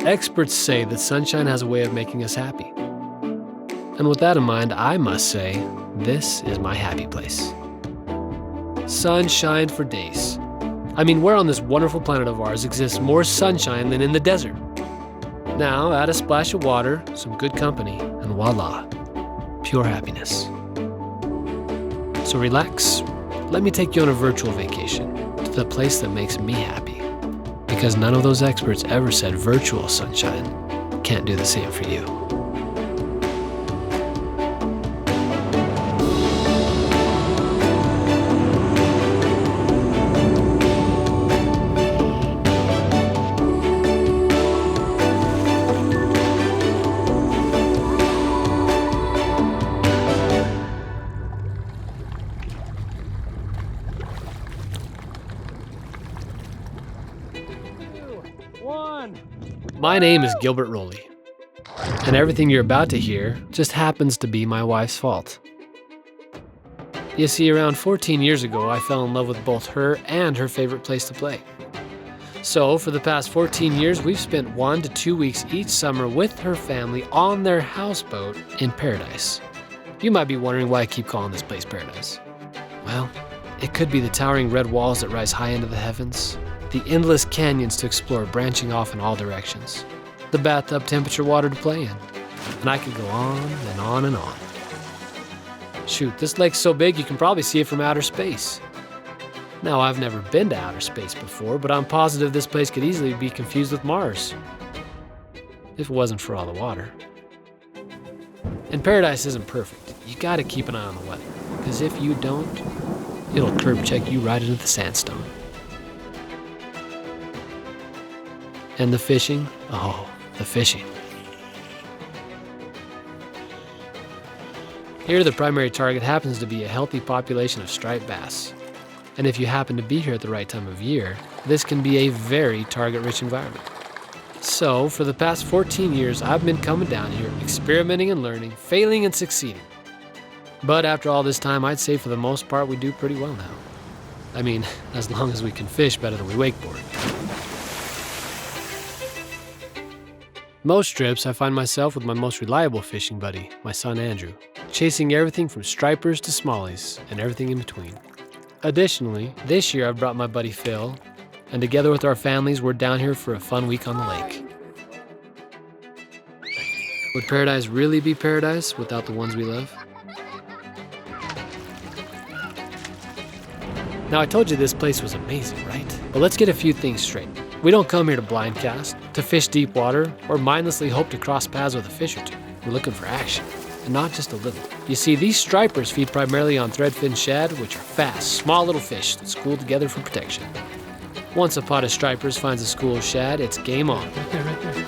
Experts say that sunshine has a way of making us happy. And with that in mind, I must say, this is my happy place. Sunshine for days. I mean, where on this wonderful planet of ours exists more sunshine than in the desert? Now, add a splash of water, some good company, and voila, pure happiness. So relax, let me take you on a virtual vacation to the place that makes me happy. Because none of those experts ever said virtual sunshine can't do the same for you. My name is Gilbert Rowley, and everything you're about to hear just happens to be my wife's fault. You see, around 14 years ago, I fell in love with both her and her favorite place to play. So, for the past 14 years, we've spent 1 to 2 weeks each summer with her family on their houseboat in Paradise. You might be wondering why I keep calling this place Paradise. Well, it could be the towering red walls that rise high into the heavens, the endless canyons to explore branching off in all directions, the bathtub temperature water to play in, and I could go on and on and on. Shoot, this lake's so big you can probably see it from outer space. Now, I've never been to outer space before, but I'm positive this place could easily be confused with Mars, if it wasn't for all the water. And Paradise isn't perfect. You gotta keep an eye on the weather, because if you don't, it'll curb check you right into the sandstone. And the fishing? Oh, the fishing. Here, the primary target happens to be a healthy population of striped bass. And if you happen to be here at the right time of year, this can be a very target-rich environment. So, for the past 14 years, I've been coming down here, experimenting and learning, failing and succeeding. But after all this time, I'd say for the most part, we do pretty well now. I mean, as long as we can fish better than we wakeboard. Most trips, I find myself with my most reliable fishing buddy, my son Andrew, chasing everything from stripers to smallies and everything in between. Additionally, this year I've brought my buddy Phil, and together with our families, we're down here for a fun week on the lake. Would Paradise really be Paradise without the ones we love? Now, I told you this place was amazing, right? But let's get a few things straight. We don't come here to blind cast, to fish deep water, or mindlessly hope to cross paths with a fish or two. We're looking for action, and not just a little. You see, these stripers feed primarily on threadfin shad, which are fast, small little fish that school together for protection. Once a pot of stripers finds a school of shad, it's game on. Right there.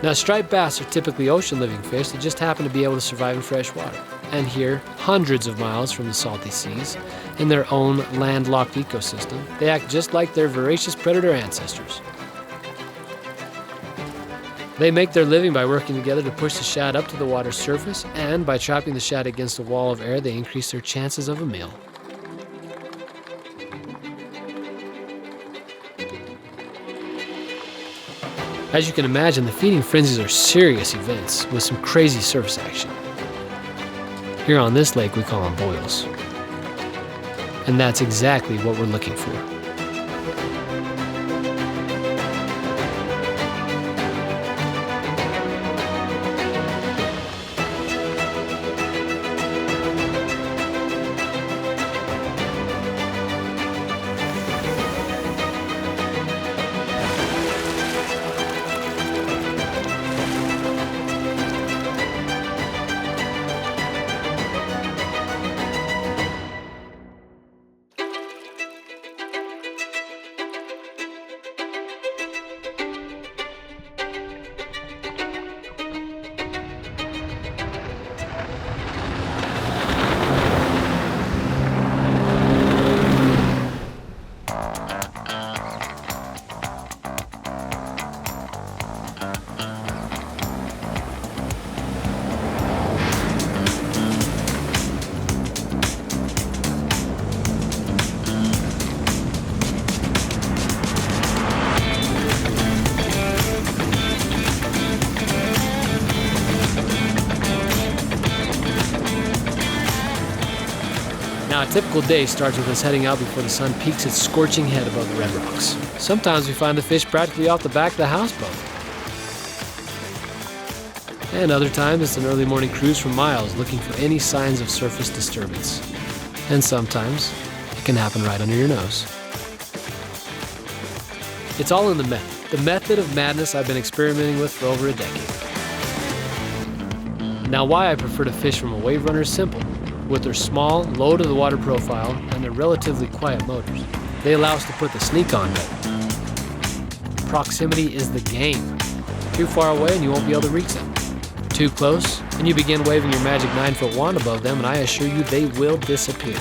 Now, striped bass are typically ocean-living fish that just happen to be able to survive in fresh water, and here, hundreds of miles from the salty seas, in their own landlocked ecosystem, they act just like their voracious predator ancestors. They make their living by working together to push the shad up to the water's surface, and by trapping the shad against a wall of air, they increase their chances of a meal. As you can imagine, the feeding frenzies are serious events with some crazy surface action. Here on this lake, we call them boils. And that's exactly what we're looking for. Typical day starts with us heading out before the sun peaks its scorching head above the red rocks. Sometimes we find the fish practically off the back of the houseboat. And other times it's an early morning cruise for miles looking for any signs of surface disturbance. And sometimes it can happen right under your nose. It's all in the method of madness I've been experimenting with for over a decade. Now, why I prefer to fish from a wave runner is simple. With their small, low-to-the-water profile and their relatively quiet motors, they allow us to put the sneak on, but proximity is the game. Too far away and you won't be able to reach them. Too close and you begin waving your magic 9-foot wand above them, and I assure you they will disappear.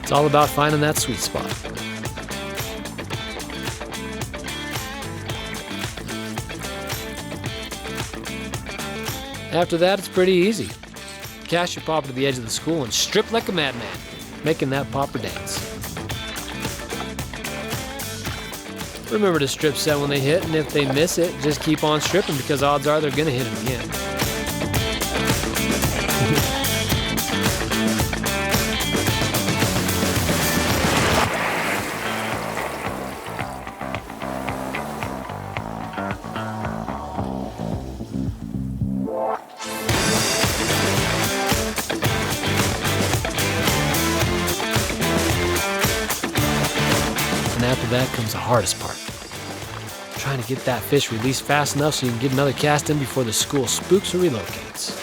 It's all about finding that sweet spot. After that, it's pretty easy. Cast your popper to the edge of the school and strip like a madman, making that popper dance. Remember to strip set when they hit, and if they miss it, just keep on stripping because odds are they're gonna hit them again. And after that comes the hardest part. Trying to get that fish released fast enough so you can get another cast in before the school spooks or relocates.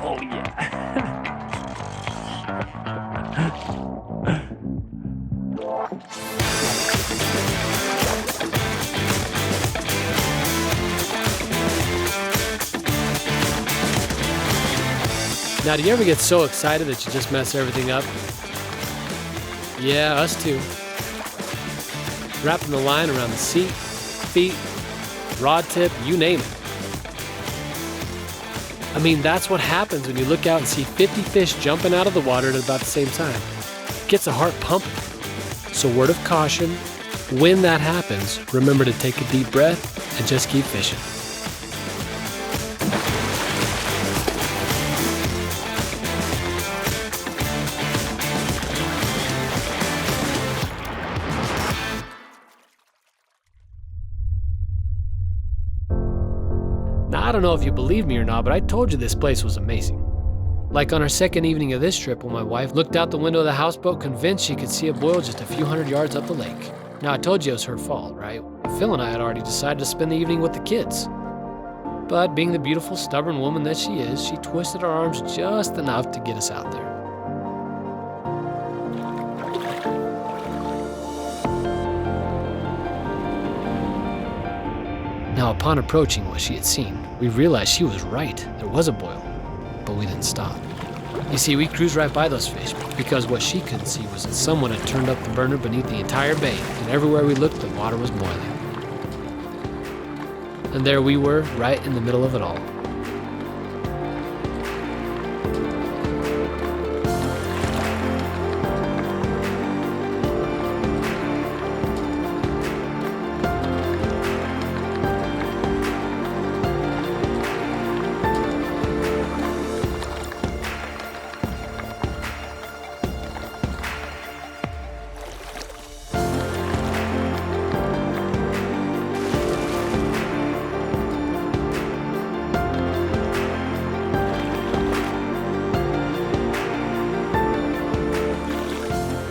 Oh yeah. Now, do you ever get so excited that you just mess everything up? Yeah, us too. Wrapping the line around the seat, feet, rod tip, you name it. I mean, that's what happens when you look out and see 50 fish jumping out of the water at about the same time. It gets the heart pumping. So word of caution, when that happens, remember to take a deep breath and just keep fishing. Now, I don't know if you believe me or not, but I told you this place was amazing. Like on our second evening of this trip when my wife looked out the window of the houseboat convinced she could see a boil just a few hundred yards up the lake. Now, I told you it was her fault, right? Phil and I had already decided to spend the evening with the kids. But being the beautiful, stubborn woman that she is, she twisted her arms just enough to get us out there. Now, upon approaching what she had seen, we realized she was right. There was a boil, but we didn't stop. You see, we cruised right by those fish because what she couldn't see was that someone had turned up the burner beneath the entire bay, and everywhere we looked, the water was boiling. And there we were, right in the middle of it all.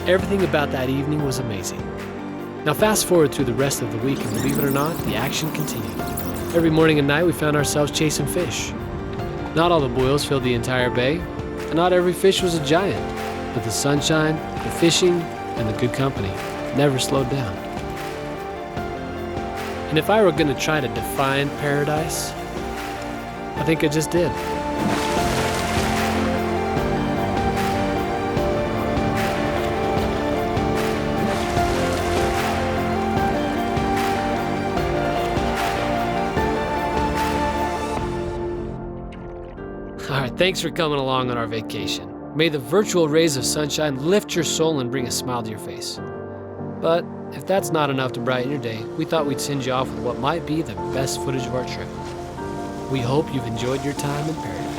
Everything about that evening was amazing. Now fast forward through the rest of the week, and believe it or not, the action continued. Every morning and night we found ourselves chasing fish. Not all the boils filled the entire bay, and not every fish was a giant, but the sunshine, the fishing, and the good company never slowed down. And if I were going to try to define paradise, I think I just did. Thanks for coming along on our vacation. May the virtual rays of sunshine lift your soul and bring a smile to your face. But if that's not enough to brighten your day, we thought we'd send you off with what might be the best footage of our trip. We hope you've enjoyed your time in paradise.